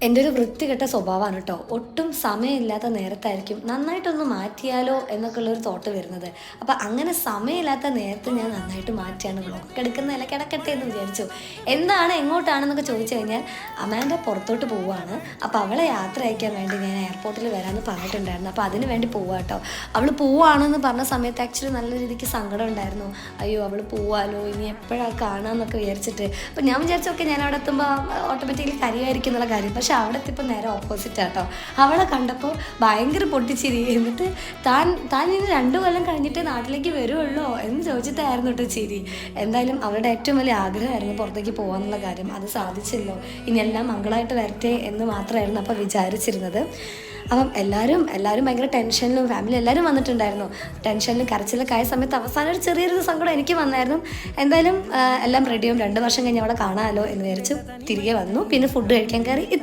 എൻ്റെ ഒരു വൃത്തികെട്ട സ്വഭാവമാണ് കേട്ടോ. ഒട്ടും സമയമില്ലാത്ത നേരത്തായിരിക്കും നന്നായിട്ടൊന്ന് മാറ്റിയാലോ എന്നൊക്കെയുള്ളൊരു തോട്ട് വരുന്നത്. അപ്പം അങ്ങനെ സമയമില്ലാത്ത നേരത്ത് ഞാൻ നന്നായിട്ട് മാറ്റിയാണ് വ്ളോഗൊക്കെ എടുക്കുന്നതല്ല, കിടക്കട്ടെ എന്ന് വിചാരിച്ചു. എന്താണ് എങ്ങോട്ടാണെന്നൊക്കെ ചോദിച്ചു കഴിഞ്ഞാൽ അമ്മേൻ്റെ പുറത്തോട്ട് പോവുകയാണ്. അപ്പോൾ അവളെ യാത്ര അയക്കാൻ വേണ്ടി ഞാൻ എയർപോർട്ടിൽ വരാമെന്ന് പറഞ്ഞിട്ടുണ്ടായിരുന്നു. അപ്പോൾ അതിന് വേണ്ടി പോവുക കേട്ടോ. അവൾ പോവുകയാണെന്ന് പറഞ്ഞ സമയത്ത് ആക്ച്വലി നല്ല രീതിക്ക് സങ്കടം ഉണ്ടായിരുന്നു. അയ്യോ അവൾ പോവാലോ, ഇനി എപ്പോഴാണ് കാണാമെന്നൊക്കെ വിചാരിച്ചിട്ട്. അപ്പം ഞാൻ വിചാരിച്ചൊക്കെ ഞാൻ അവിടെ എത്തുമ്പോൾ ഓട്ടോമാറ്റിക്കലി കരിയായിരിക്കും എന്നുള്ള കാര്യം. പക്ഷെ അവിടെ എത്തിയപ്പോൾ നേരെ ഓപ്പോസിറ്റ് ആട്ടോ. അവളെ കണ്ടപ്പോൾ ഭയങ്കര പൊട്ടിച്ചിരി. എന്നിട്ട് താൻ ഇനി 2 കൊല്ലം കഴിഞ്ഞിട്ട് നാട്ടിലേക്ക് വരുള്ളൂ എന്ന് ചോദിച്ചിട്ടായിരുന്നു കേട്ടോ ചിരി. എന്തായാലും അവളുടെ ഏറ്റവും വലിയ ആഗ്രഹമായിരുന്നു പുറത്തേക്ക് പോകാമെന്നുള്ള കാര്യം. അത് സാധിച്ചല്ലോ. ഇനി എല്ലാം മംഗളമായിട്ട് വരട്ടെ എന്ന് മാത്രമായിരുന്നു അപ്പോൾ വിചാരിച്ചിരുന്നത്. അപ്പം എല്ലാവരും ഭയങ്കര ടെൻഷനിലും ഫാമിലി എല്ലാവരും വന്നിട്ടുണ്ടായിരുന്നു. ടെൻഷനിലും കരച്ചിലൊക്കെ ആയ സമയത്ത് അവസാനം ഒരു ചെറിയൊരു സങ്കടം എനിക്ക് വന്നായിരുന്നു. എന്തായാലും എല്ലാം റെഡിയാവും. 2 വർഷം കഴിഞ്ഞ് അവളെ കാണാമല്ലോ എന്ന് വിചാരിച്ചു തിരികെ വന്നു. പിന്നെ ഫുഡ് കഴിക്കാൻ കയറി.